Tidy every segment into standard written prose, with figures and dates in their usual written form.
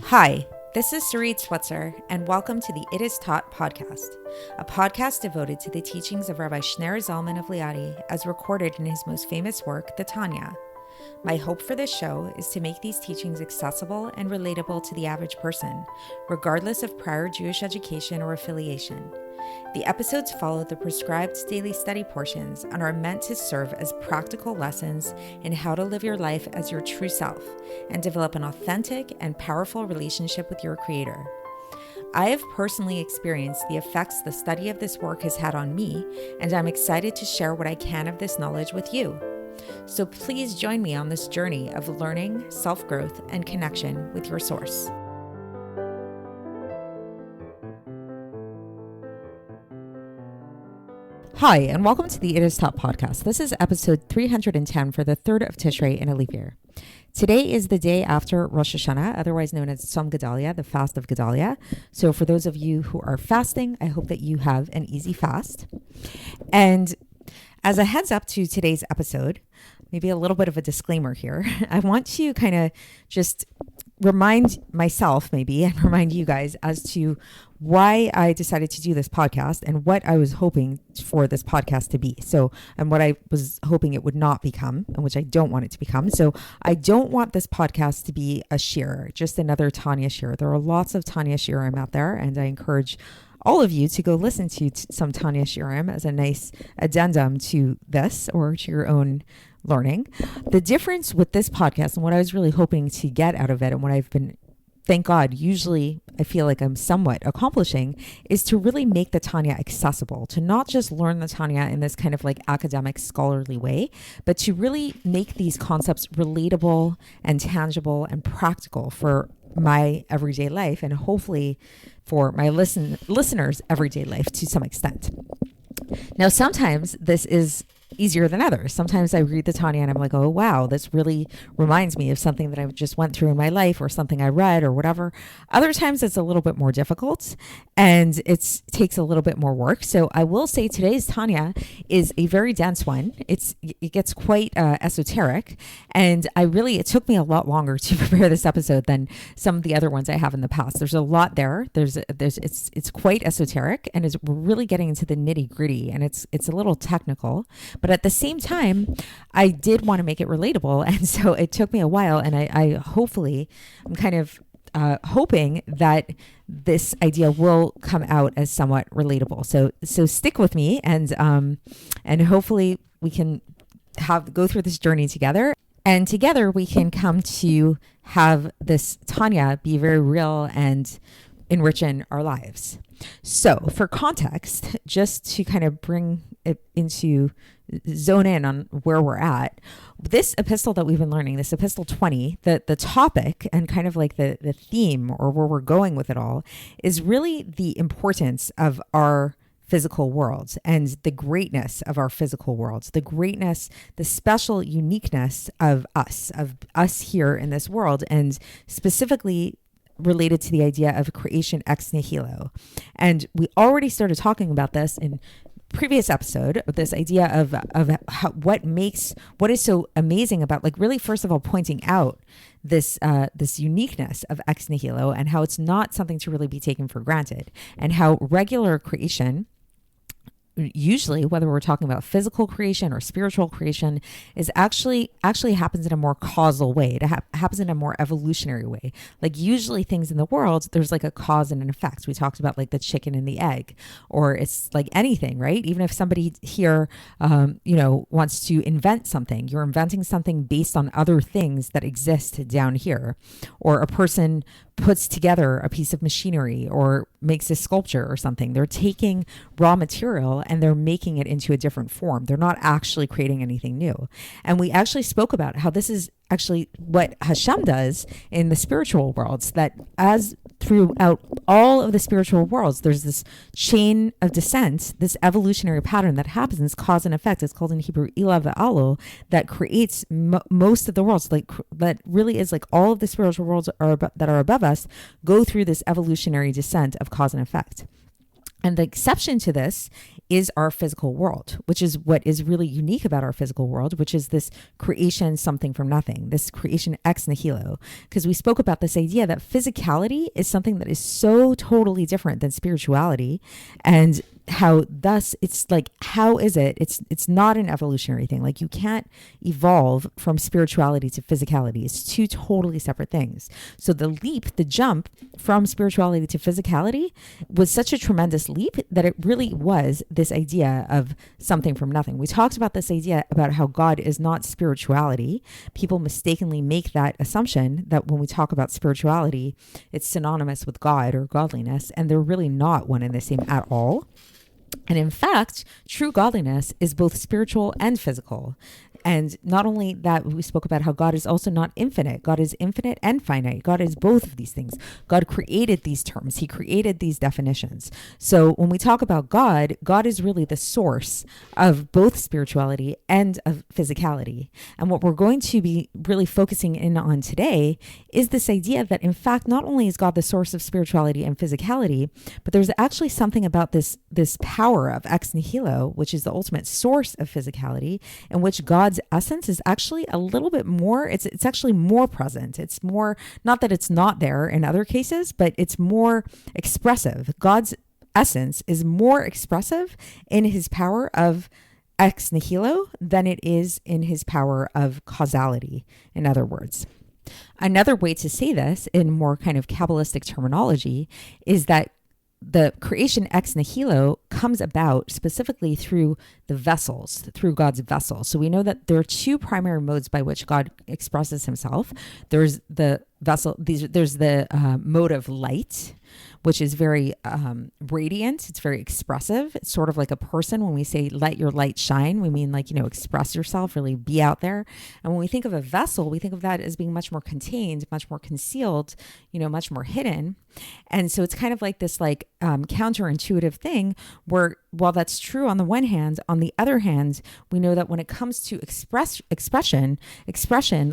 Hi, this is Sarit Switzer, and welcome to the It Is Taught podcast, a podcast devoted to the teachings of Rabbi Shneur Zalman of Liadi as recorded in his most famous work, the Tanya. My hope for this show is to make these teachings accessible and relatable to the average person, regardless of prior Jewish education or affiliation. The episodes follow the prescribed daily study portions and are meant to serve as practical lessons in how to live your life as your true self and develop an authentic and powerful relationship with your Creator. I have personally experienced the effects the study of this work has had on me, and I'm excited to share what I can of this knowledge with you. So please join me on this journey of learning, self-growth, and connection with your source. Hi, and welcome to the It Is Taught podcast. This is episode 310 for the 3rd of Tishrei in a leap year. Today is the day after Rosh Hashanah, otherwise known as Tzom Gedalia, the fast of Gedalia. So for those of you who are fasting, I hope that you have an easy fast. And as a heads up to today's episode, maybe a little bit of a disclaimer here, I want to kind of just remind myself maybe and remind you guys as to why I decided to do this podcast and what I was hoping for this podcast to be. So, and what I was hoping it would not become, and which I don't want it to become. So I don't want this podcast to be a shir, just another Tanya shir. There are lots of Tanya shirim out there, and I encourage all of you to go listen to some Tanya shirim as a nice addendum to this or to your own learning. The difference with this podcast and what I was really hoping to get out of it and what I've been, thank God, usually I feel like I'm somewhat accomplishing is to really make the Tanya accessible, to not just learn the Tanya in this kind of like academic scholarly way, but to really make these concepts relatable and tangible and practical for my everyday life and hopefully for my listeners' everyday life to some extent. Now, sometimes this is easier than others. Sometimes I read the Tanya and I'm like, oh, wow, this really reminds me of something that I just went through in my life or something I read or whatever. Other times it's a little bit more difficult and it takes a little bit more work. So I will say today's Tanya is a very dense one. It gets quite esoteric, and it took me a lot longer to prepare this episode than some of the other ones I have in the past. There's a lot there. It's quite esoteric, and we're really getting into the nitty gritty, and it's a little technical. But at the same time, I did want to make it relatable. And so it took me a while. And I'm kind of hoping that this idea will come out as somewhat relatable. So stick with me and hopefully we can go through this journey together. And together we can come to have this Tanya be very real and enriching our lives. So for context, just to kind of bring it into zone in on where we're at, this epistle that we've been learning, this epistle 20, the topic and kind of like the theme or where we're going with it all is really the importance of our physical worlds and the greatness of our physical worlds, the greatness, the special uniqueness of us here in this world, and specifically related to the idea of creation ex nihilo. And we already started talking about this in previous episode, this idea of what is so amazing about, like, really first of all pointing out this uniqueness of ex nihilo and how it's not something to really be taken for granted, and how regular creation, usually whether we're talking about physical creation or spiritual creation, is actually happens in a more causal way. It happens in a more evolutionary way. Like usually things in the world, there's like a cause and an effect. We talked about like the chicken and the egg, or it's like anything, right? Even if somebody here, wants to invent something, you're inventing something based on other things that exist down here, or a person puts together a piece of machinery or makes a sculpture or something. They're taking raw material and they're making it into a different form. They're not actually creating anything new. And we actually spoke about how this is actually what Hashem does in the spiritual worlds, that as throughout all of the spiritual worlds, there's this chain of descent, this evolutionary pattern that happens, cause and effect. It's called in Hebrew Ilah ve'Alul, that creates most of the worlds. Like that really is like all of the spiritual worlds that are above us go through this evolutionary descent of cause and effect. And the exception to this is our physical world, which is what is really unique about our physical world, which is this creation something from nothing, this creation ex nihilo. Because we spoke about this idea that physicality is something that is so totally different than spirituality, and how thus it's like, how is it? It's not an evolutionary thing. Like, you can't evolve from spirituality to physicality. It's two totally separate things. So the leap, the jump from spirituality to physicality was such a tremendous leap that it really was this idea of something from nothing. We talked about this idea about how God is not spirituality. People mistakenly make that assumption that when we talk about spirituality, it's synonymous with God or godliness, and they're really not one and the same at all. And in fact, true godliness is both spiritual and physical. And not only that, we spoke about how God is also not infinite. God is infinite and finite. God is both of these things. God created these terms. He created these definitions. So when we talk about God, God is really the source of both spirituality and of physicality. And what we're going to be really focusing in on today is this idea that, in fact, not only is God the source of spirituality and physicality, but there's actually something about this power of ex nihilo, which is the ultimate source of physicality, in which God's essence is actually a little bit more, it's actually more present. It's more, not that it's not there in other cases, but it's more expressive. God's essence is more expressive in his power of ex nihilo than it is in his power of causality, in other words. Another way to say this in more kind of Kabbalistic terminology is that the creation ex nihilo comes about specifically through the vessels, through God's vessels. So we know that there are two primary modes by which God expresses himself. There's the vessel, there's the mode of light, which is very radiant. It's very expressive. It's sort of like a person. When we say let your light shine, we mean like, express yourself, really be out there. And when we think of a vessel, we think of that as being much more contained, much more concealed, much more hidden. And so it's kind of like this counterintuitive thing where, while that's true on the one hand, on the other hand, we know that when it comes to expression,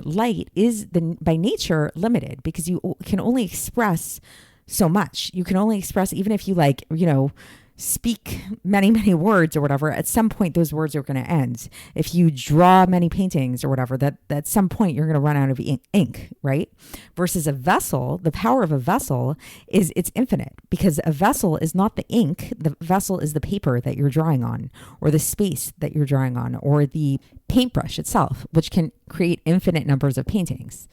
light is by nature limited, because you can only express so much. You can only express, even if you speak many, many words or whatever, at some point those words are going to end. If you draw many paintings or whatever, that at some point you're going to run out of ink, right? Versus a vessel, the power of a vessel is it's infinite, because a vessel is not the ink. The vessel is the paper that you're drawing on, or the space that you're drawing on, or the paintbrush itself, which can create infinite numbers of paintings.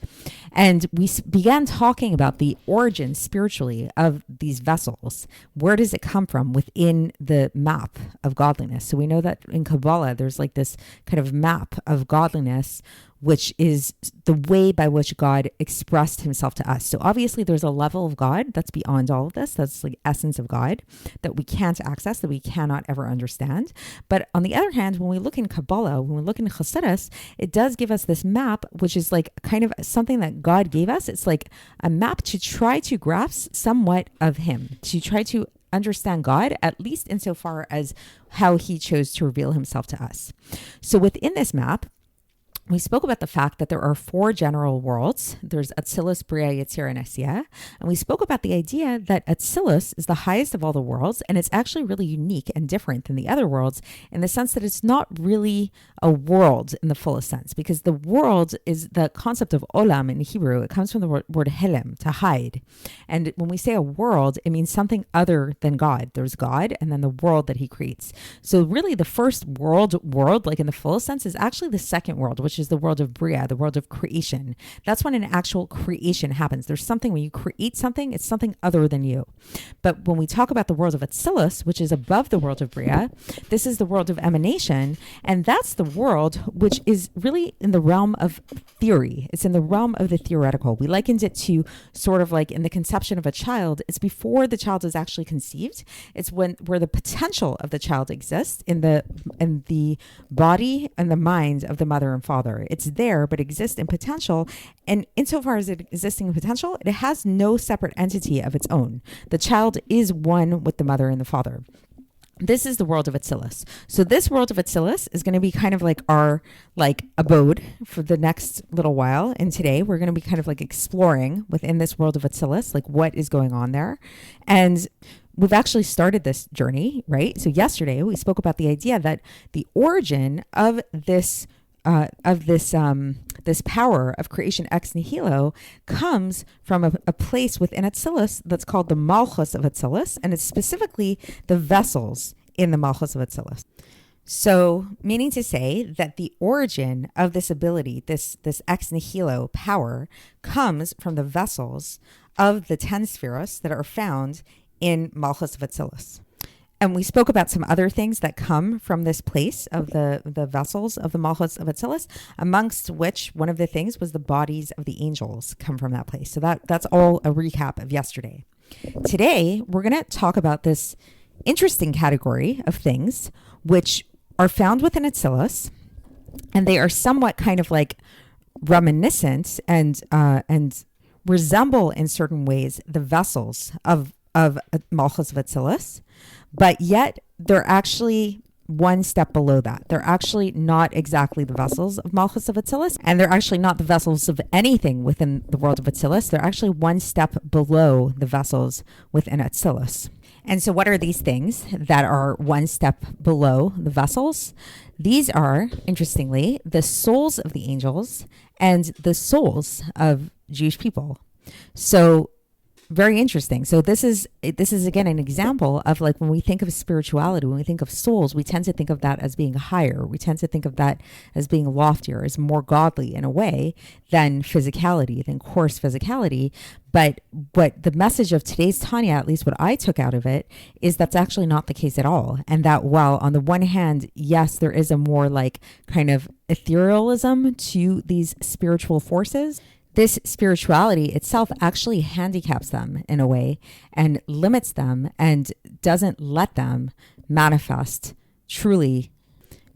And we began talking about the origin spiritually of these vessels. Where does it come from within the map of godliness? So we know that in Kabbalah, there's like this kind of map of godliness, which is the way by which God expressed himself to us. So obviously there's a level of God that's beyond all of this. That's like essence of God that we can't access, that we cannot ever understand. But on the other hand, when we look in Kabbalah, when we look in Chassidus, it does give us this map, which is like kind of something that God gave us. It's like a map to try to grasp somewhat of him, to try to understand God, at least insofar as how he chose to reveal himself to us. So within this map, we spoke about the fact that there are 4 general worlds. There's Atzilus, Bria, Yetzirah, and Asiya. And we spoke about the idea that Atzilus is the highest of all the worlds, and it's actually really unique and different than the other worlds in the sense that it's not really a world in the fullest sense, because the world is the concept of olam in Hebrew. It comes from the word helem, to hide. And when we say a world, it means something other than God. There's God and then the world that he creates. So really the first world, like in the fullest sense, is actually the second world, which is the world of Bria, the world of creation. That's when an actual creation happens. There's something, when you create something, it's something other than you. But when we talk about the world of Atzilus, which is above the world of Bria, this is the world of emanation. And that's the world which is really in the realm of theory. It's in the realm of the theoretical. We likened it to sort of like in the conception of a child. It's before the child is actually conceived. It's where the potential of the child exists in the body and the mind of the mother and father. It's there, but exists in potential. And insofar as it existing in potential, it has no separate entity of its own. The child is one with the mother and the father. This is the world of Atzilus. So this world of Atzilus is going to be kind of like our abode for the next little while. And today we're going to be kind of like exploring within this world of Atzilus, like what is going on there. And we've actually started this journey, right? So yesterday we spoke about the idea that the origin of this this power of creation ex nihilo comes from a place within Atzilus that's called the Malchus of Atzilus, and it's specifically the vessels in the Malchus of Atzilus. So, meaning to say that the origin of this ability, this ex nihilo power, comes from the vessels of the 10 spheros that are found in Malchus of Atzilus. And we spoke about some other things that come from this place of the vessels of the Malchus of Atzilus, amongst which one of the things was the bodies of the angels come from that place. So that's all a recap of yesterday. Today, we're going to talk about this interesting category of things which are found within Atzilus, and they are somewhat kind of like reminiscent and resemble in certain ways the vessels of Malchus of Atzilus, but yet they're actually one step below that. They're actually not exactly the vessels of Malchus of Atzilus, and they're actually not the vessels of anything within the world of Atzilus. They're actually one step below the vessels within Atzilus. And so what are these things that are one step below the vessels? These are, interestingly, the souls of the angels and the souls of Jewish people. So very interesting. So this is again an example of like when we think of spirituality, when we think of souls, we tend to think of that as being higher. We tend to think of that as being loftier, as more godly in a way than physicality, than coarse physicality. But what the message of today's Tanya, at least what I took out of it, is that's actually not the case at all. And that while on the one hand, yes, there is a more like kind of etherealism to these spiritual forces, this spirituality itself actually handicaps them in a way and limits them and doesn't let them manifest truly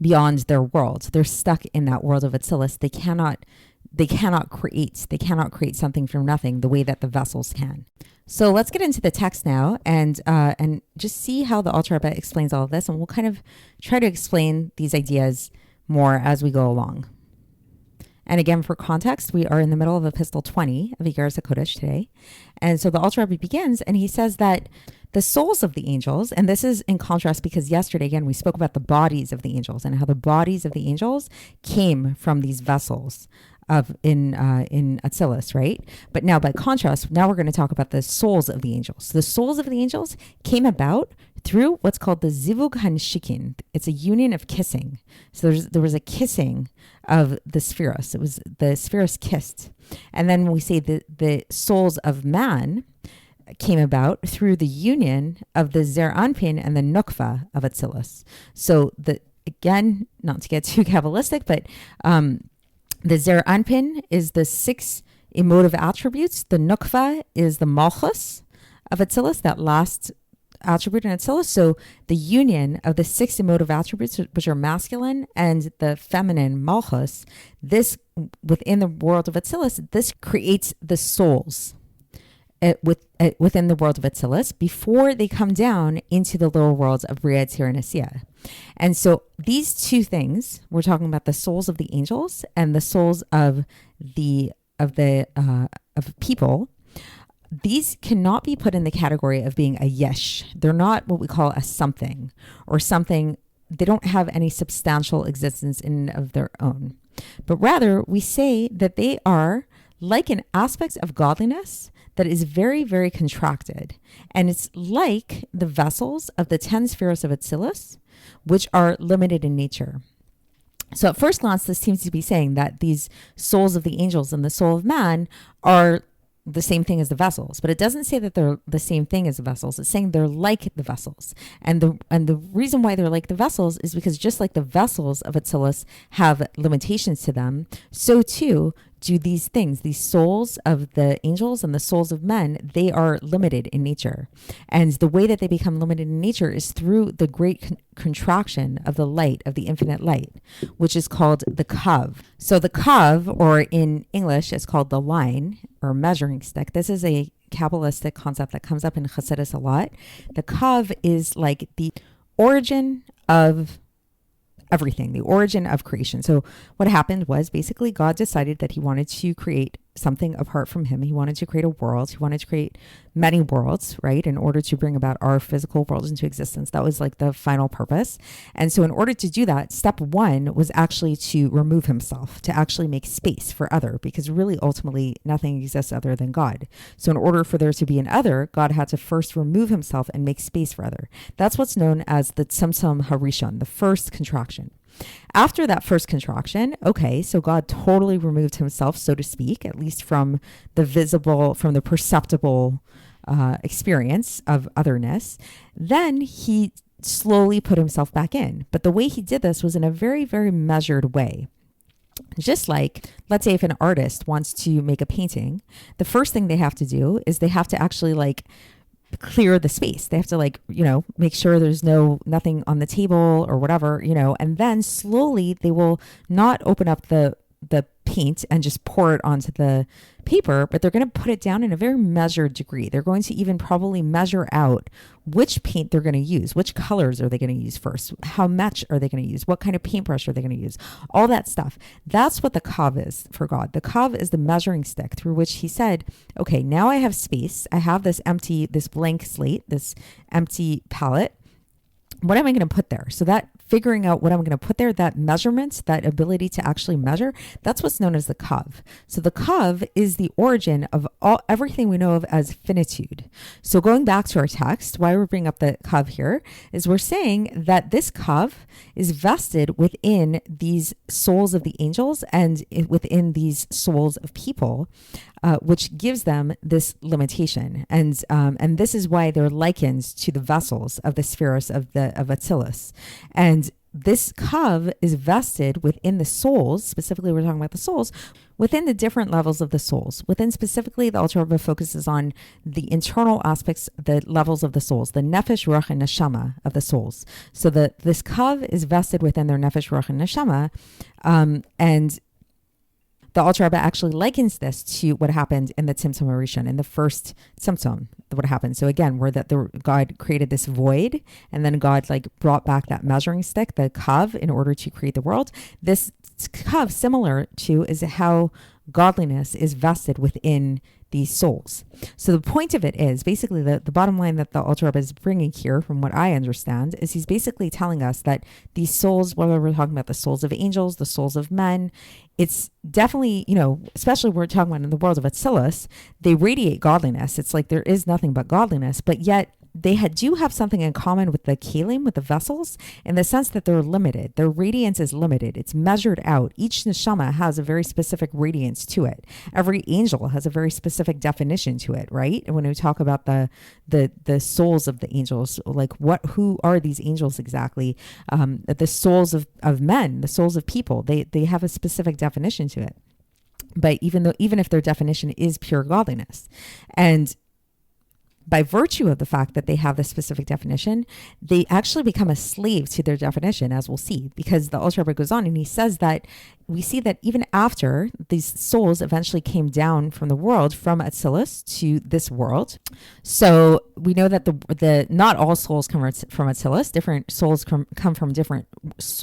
beyond their world. They're stuck in that world of Atzilus. They cannot create something from nothing the way that the vessels can. So let's get into the text now and just see how the Alter Rebbe explains all of this, and we'll kind of try to explain these ideas more as we go along. And again, for context, we are in the middle of Epistle 20 of Iggeres HaKodesh today. And so the Alter Rebbe begins, and he says that the souls of the angels, and this is in contrast because yesterday, again, we spoke about the bodies of the angels and how the bodies of the angels came from these vessels in Atzilus, right? But now by contrast, now we're going to talk about the souls of the angels. The souls of the angels came about through what's called the Zivug Hanshikin. It's a union of kissing. So there was a kissing of the spheros. It was the spheros kissed. And then we say the souls of man came about through the union of the Zer Anpin and the Nukva of Atzilus. So again, not to get too Kabbalistic, but the Zer Anpin is the 6 emotive attributes. The Nukva is the Malchus of Atzilus, that last attribute in Atzilus. So the union of the 6 emotive attributes, which are masculine, and the feminine Malchus, this within the world of Atzilus, this creates the souls within the world of Atzilus before they come down into the lower worlds of Bria, Tzir, and Asiya. And so these two things, we're talking about the souls of the angels and the souls of people. These cannot be put in the category of being a yesh. They're not what we call a something or something. They don't have any substantial existence in and of their own, but rather we say that they are like an aspect of godliness that is very, very contracted. And it's like the vessels of the 10 spheres of Atzilus, which are limited in nature. So at first glance, this seems to be saying that these souls of the angels and the soul of man are the same thing as the vessels, but it doesn't say that they're the same thing as the vessels. It's saying they're like the vessels. And the reason why they're like the vessels is because just like the vessels of Atzilus have limitations to them, so too do these things, these souls of the angels and the souls of men, they are limited in nature. And the way that they become limited in nature is through the great contraction of the light, of the infinite light, which is called the kav. So the kav, or in English, it's called the line or measuring stick. This is a Kabbalistic concept that comes up in Chassidus a lot. The kav is like the origin of everything, the origin of creation. So what happened was basically God decided that he wanted to create something apart from him. He wanted to create a world. He wanted to create many worlds, right? In order to bring about our physical world into existence. That was like the final purpose. And so in order to do that, step one was actually to remove himself, to actually make space for other, because really ultimately nothing exists other than God. So in order for there to be an other, God had to first remove himself and make space for other. That's what's known as the Tzimtzum Harishon, the first contraction. After that first contraction, okay, so God totally removed himself, so to speak, at least from the visible, from the perceptible experience of otherness. Then he slowly put himself back in. But the way he did this was in a very, very measured way. Just like, let's say if an artist wants to make a painting, the first thing they have to do is they have to actually like clear the space. They have to like, make sure there's nothing on the table or whatever, and then slowly they will not open up the paint and just pour it onto the paper, but they're going to put it down in a very measured degree. They're going to even probably measure out which paint they're going to use, which colors are they going to use first, how much are they going to use, what kind of paintbrush are they going to use, all that stuff. That's what the kav is for God. The kav is the measuring stick through which he said, okay, now I have space. I have this blank slate, this empty palette. What am I going to put there? So that figuring out what I'm going to put there, that measurement, that ability to actually measure, that's what's known as the kav. So the kav is the origin of everything we know of as finitude. So going back to our text, why we're bringing up the kav here is we're saying that this kav is vested within these souls of the angels and within these souls of people, which gives them this limitation. And this is why they're likened to the vessels of the spheres of Atzilus. And this kav is vested within the souls, specifically we're talking about the souls, within the different levels of the souls. Within specifically, the Alter Rebbe focuses on the internal aspects, the levels of the souls, the nefesh, ruach, and neshama of the souls. So this kav is vested within their nefesh, ruach, and neshama, and the Alter Rebbe actually likens this to what happened in the Tzimtzum Harishon, in the first Tzimtzum, what happened. So again, where God created this void, and then God brought back that measuring stick, the kav, in order to create the world. This kav, similar to, is how godliness is vested within these souls. So the point of it is basically the bottom line that the Alter Rebbe is bringing here, from what I understand, is he's basically telling us that these souls, whether we're talking about the souls of angels, the souls of men, it's definitely, especially when we're talking about in the world of Atzilus, they radiate godliness. It's like there is nothing but godliness, but yet they do have something in common with the kelim, with the vessels, in the sense that they're limited. Their radiance is limited. It's measured out. Each neshama has a very specific radiance to it. Every angel has a very specific definition to it, right? And when we talk about the souls of the angels, who are these angels exactly? The souls of men, the souls of people, they have a specific definition to it. But even if their definition is pure godliness, and by virtue of the fact that they have this specific definition, they actually become a slave to their definition, as we'll see, because the Alter Rebbe goes on and he says that we see that even after these souls eventually came down from the world, from Atzilus to this world. So we know that the not all souls come from Atzilus. Different souls come from different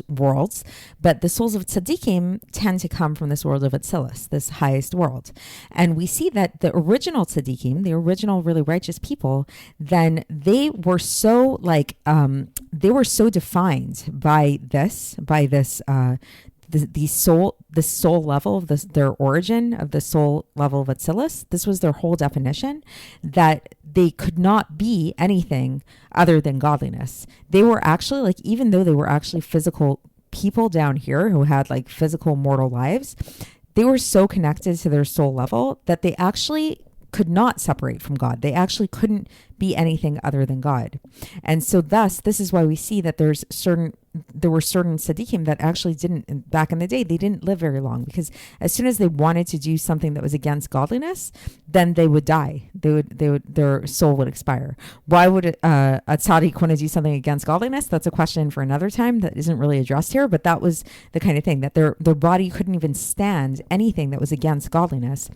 worlds, but the souls of tzaddikim tend to come from this world of Atzilus, this highest world. And we see that the original tzaddikim, the original really righteous people, then they were so defined by this the soul level of their origin of the soul level of Atzilus. This was their whole definition, that they could not be anything other than godliness. They were actually even though they were actually physical people down here who had physical mortal lives, they were so connected to their soul level that they actually could not separate from God. They actually couldn't be anything other than God. And so thus, this is why we see that there were certain tzaddikim that actually didn't, back in the day, they didn't live very long, because as soon as they wanted to do something that was against godliness, then they would die. Their soul would expire. Why would a tzaddik want to do something against godliness? That's a question for another time that isn't really addressed here, but that was the kind of thing that their body couldn't even stand anything that was against godliness,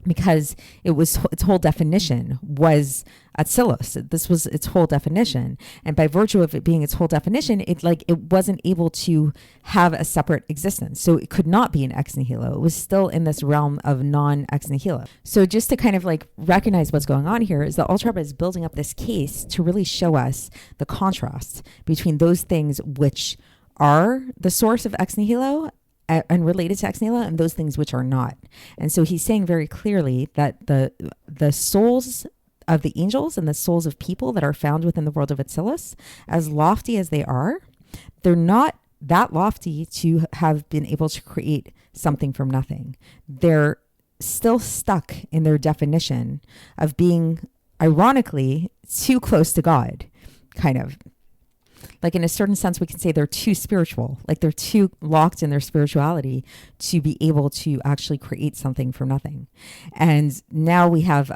because its whole definition was Atzilus. This was its whole definition, and by virtue of it being its whole definition, it wasn't able to have a separate existence. So it could not be an ex nihilo. It was still in this realm of non-ex nihilo. So just to kind of recognize what's going on here is that Alter Rebbe is building up this case to really show us the contrast between those things which are the source of ex nihilo and related to ex nihilo, and those things which are not. And so he's saying very clearly that the souls of the angels and the souls of people that are found within the world of Atzilus, as lofty as they are, they're not that lofty to have been able to create something from nothing. They're still stuck in their definition of being, ironically, too close to God, kind of. In a certain sense, we can say they're too spiritual, they're too locked in their spirituality to be able to actually create something from nothing. And now we have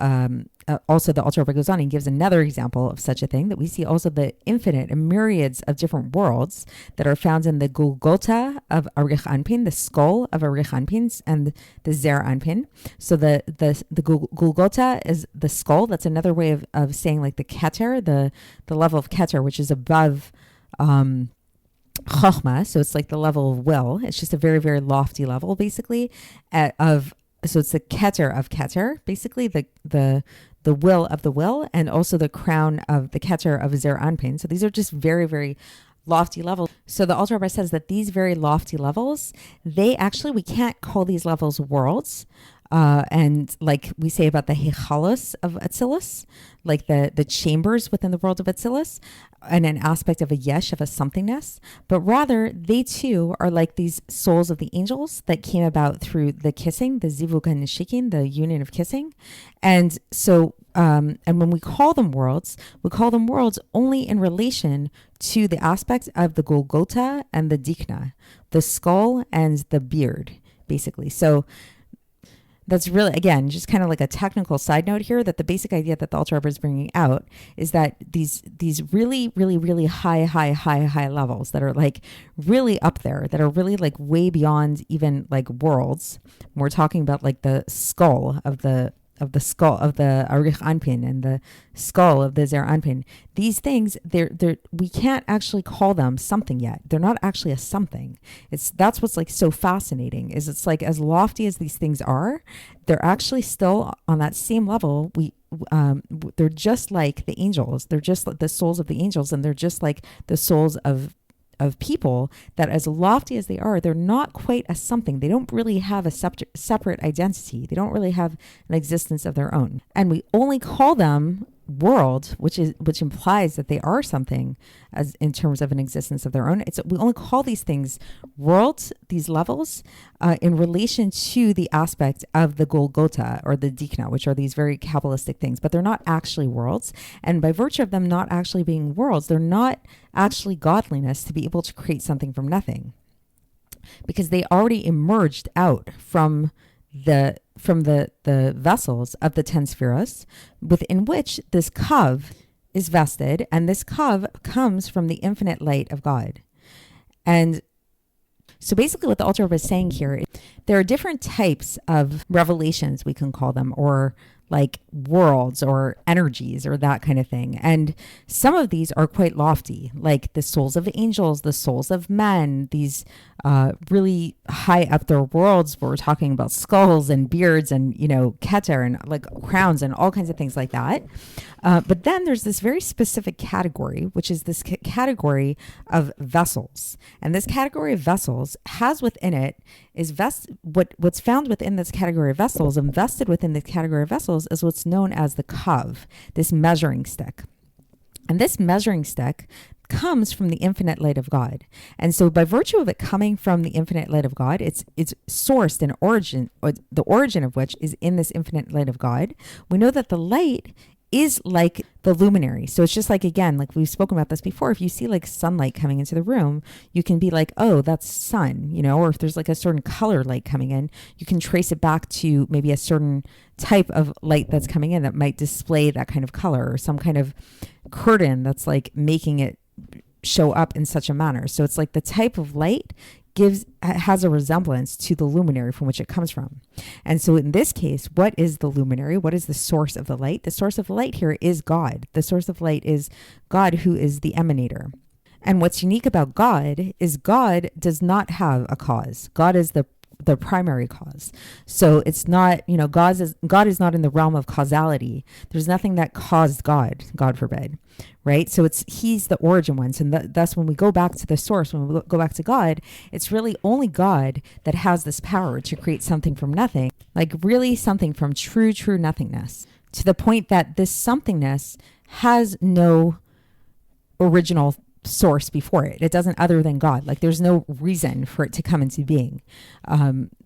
also the Alter Rebbe goes on and gives another example of such a thing, that we see also the infinite and myriads of different worlds that are found in the Golgotha of Arich Anpin, the skull of Arich Anpin, and the Zer Anpin. So the Golgotha is the skull. That's another way of saying the Keter, the level of Keter, which is above Chochmah. So it's the level of will. It's just a very, very lofty level, basically, so it's the Keter of Keter, basically the will of the will, and also the crown of the Keter of Zer Anpin. So these are just very, very lofty levels. So the Alter Rebbe says that these very lofty levels, we can't call these levels worlds. And we say about the Hechalos of Atzilus, the chambers within the world of Atzilus, and an aspect of a yesh, of a somethingness, but rather they too are like these souls of the angels that came about through the kissing, the zivug and nishikin, the union of kissing. And so, and when we call them worlds only in relation to the aspect of the Golgotha and the Dikna, the skull and the beard, basically. So that's really, again, just kind of a technical side note here, that the basic idea that the Alter Rebbe is bringing out is that these really, really, really high levels that are really up there, that are really way beyond even worlds. We're talking about the skull of the Arich Anpin and the skull of the Zer Anpin. These things, we can't actually call them something yet. They're not actually a something. That's what's so fascinating, is it's as lofty as these things are, they're actually still on that same level. They're just like the angels. They're just like the souls of the angels, and they're just like the souls of people, that as lofty as they are, they're not quite a something. They don't really have a separate identity. They don't really have an existence of their own. And we only call them world, which implies that they are something as in terms of an existence of their own. We only call these things worlds, these levels, in relation to the aspect of the Golgotha or the Dikna, which are these very Kabbalistic things, but they're not actually worlds. And by virtue of them not actually being worlds, they're not actually godliness to be able to create something from nothing, because they already emerged out from the vessels of the 10 spheros, within which this kav is vested, and this kav comes from the infinite light of God. And so basically what the Alter Rebbe is saying here, there are different types of revelations, we can call them, or worlds or energies or that kind of thing. And some of these are quite lofty, like the souls of angels, the souls of men, these really high up there worlds where we're talking about skulls and beards and, keter and crowns and all kinds of things like that. But then there's this very specific category, which is this category of vessels. And this category of vessels has within it what's found within this category of vessels, invested within this category of vessels, is what's known as the kav, this measuring stick. And this measuring stick comes from the infinite light of God. And so by virtue of it coming from the infinite light of God, it's sourced in origin, or the origin of which is in this infinite light of God. We know that the light is like the luminary. So it's just again, we've spoken about this before, if you see sunlight coming into the room, you can be oh, that's sun, or if there's a certain color light coming in, you can trace it back to maybe a certain type of light that's coming in that might display that kind of color, or some kind of curtain that's making it show up in such a manner. So it's the type of light has a resemblance to the luminary from which it comes from. And so in this case, what is the luminary? What is the source of the light? The source of the light here is God. The source of light is God, who is the emanator. And what's unique about God is God does not have a cause. God is the primary cause. So it's not, God is not in the realm of causality. There's nothing that caused God forbid, right? So he's the origin one. So thus when we go back to the source, when we go back to God, it's really only God that has this power to create something from nothing, like really something from true nothingness, to the point that this somethingness has no original source before it. It doesn't, other than God. Like there's no reason for it to come into being.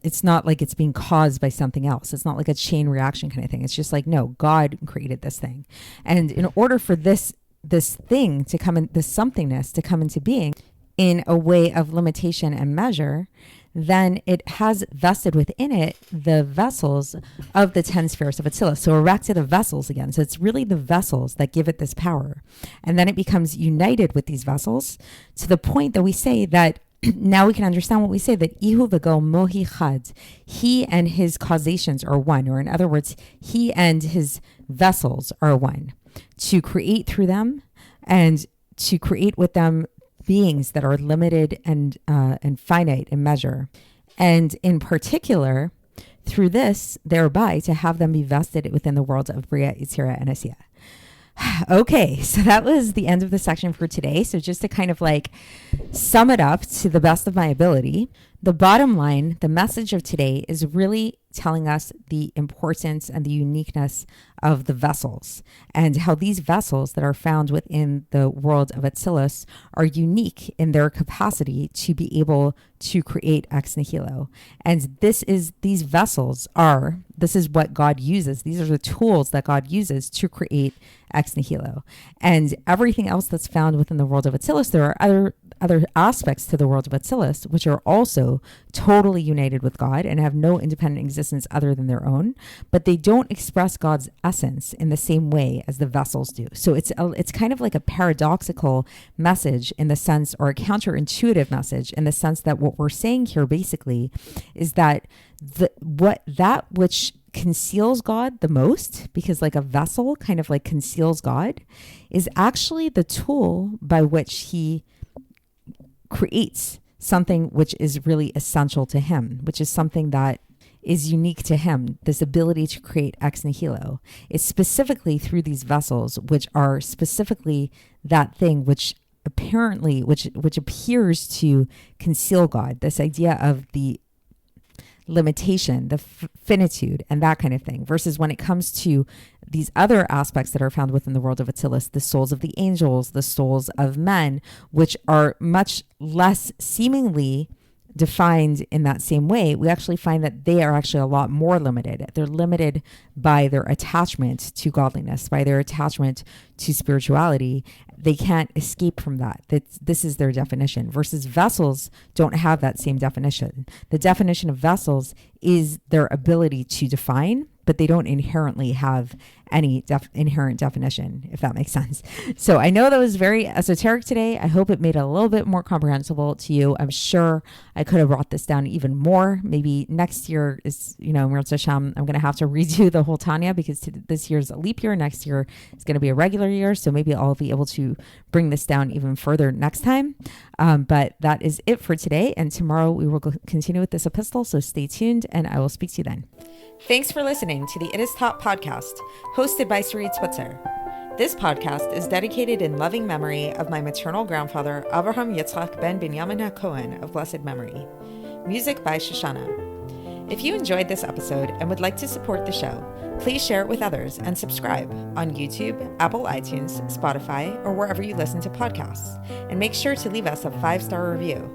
It's not like it's being caused by something else. It's not like a chain reaction kind of thing. It's just like, no, God created this thing. And in order for this thing to come in, this somethingness to come into being in a way of limitation and measure, then it has vested within it the vessels of the 10 spheres of Atzilus. So we're back to the vessels again. So it's really the vessels that give it this power. And then it becomes united with these vessels to the point that we say that now we can understand what we say, that Ihu v'go mohi chad, he and his causations are one, or in other words, he and his vessels are one, to create through them and to create with them beings that are limited and finite in measure. And in particular, through this, thereby to have them be vested within the world of Bria, Yitzira, and Asiya. Okay, so that was the end of the section for today. So just to kind of like sum it up to the best of my ability, the bottom line, the message of today is really telling us the importance and the uniqueness of the vessels, and how these vessels that are found within the world of Atzilus are unique in their capacity to be able to create Ex Nihilo. And this is what God uses. These are the tools that God uses to create Ex Nihilo. And everything else that's found within the world of Atzilus, there are other aspects to the world of Atzilus which are also totally united with God and have no independent existence other than their own, but they don't express God's essence in the same way as the vessels do. So it's kind of like a paradoxical message in the sense, or a counterintuitive message in the sense that what we're saying here basically is that which conceals God the most, because like a vessel kind of like conceals God, is actually the tool by which he creates something which is really essential to him, which is something that is unique to him. This ability to create Ex Nihilo is specifically through these vessels, which are specifically that thing which apparently, which appears to conceal God, this idea of the limitation, the finitude, and that kind of thing, versus when it comes to these other aspects that are found within the world of Atzilus, the souls of the angels, the souls of men, which are much less seemingly defined in that same way, we actually find that they are actually a lot more limited. They're limited by their attachment to godliness, by their attachment to spirituality. They can't escape from that. This is their definition, versus vessels don't have that same definition. The definition of vessels is their ability to define, but they don't inherently have any inherent definition, if that makes sense. So I know that was very esoteric today. I hope it made it a little bit more comprehensible to you. I'm sure I could have brought this down even more. Maybe next year is, Mirz Hashem, I'm going to have to redo the whole Tanya, because this year's a leap year. Next year is going to be a regular year. So maybe I'll be able to bring this down even further next time. But that is it for today. And tomorrow we will continue with this epistle. So stay tuned and I will speak to you then. Thanks for listening to the It Is Taught podcast, hosted by Sarit Switzer. This podcast is dedicated in loving memory of my maternal grandfather, Avraham Yitzchak ben Binyamin HaKohen of blessed memory. Music by Shoshana. If you enjoyed this episode and would like to support the show, please share it with others and subscribe on YouTube, Apple iTunes, Spotify, or wherever you listen to podcasts. And make sure to leave us a 5-star review.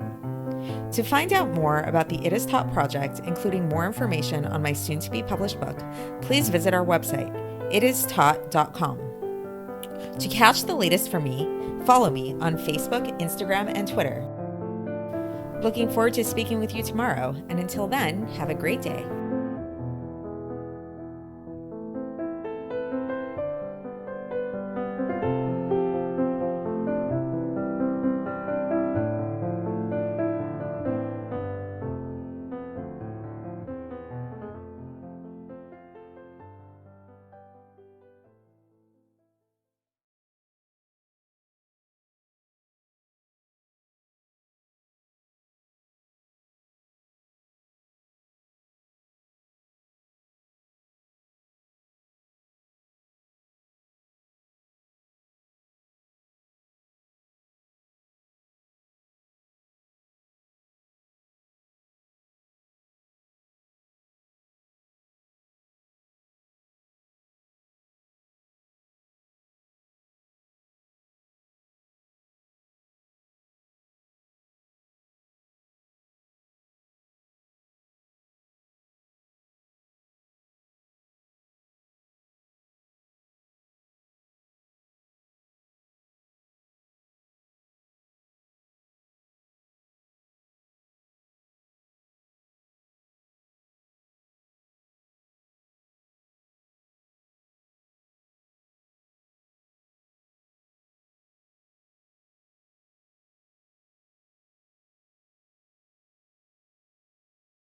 To find out more about the It Is Taught project, including more information on my soon-to-be published book, please visit our website, itistaught.com. To catch the latest from me, follow me on Facebook, Instagram, and Twitter. Looking forward to speaking with you tomorrow, and until then, have a great day.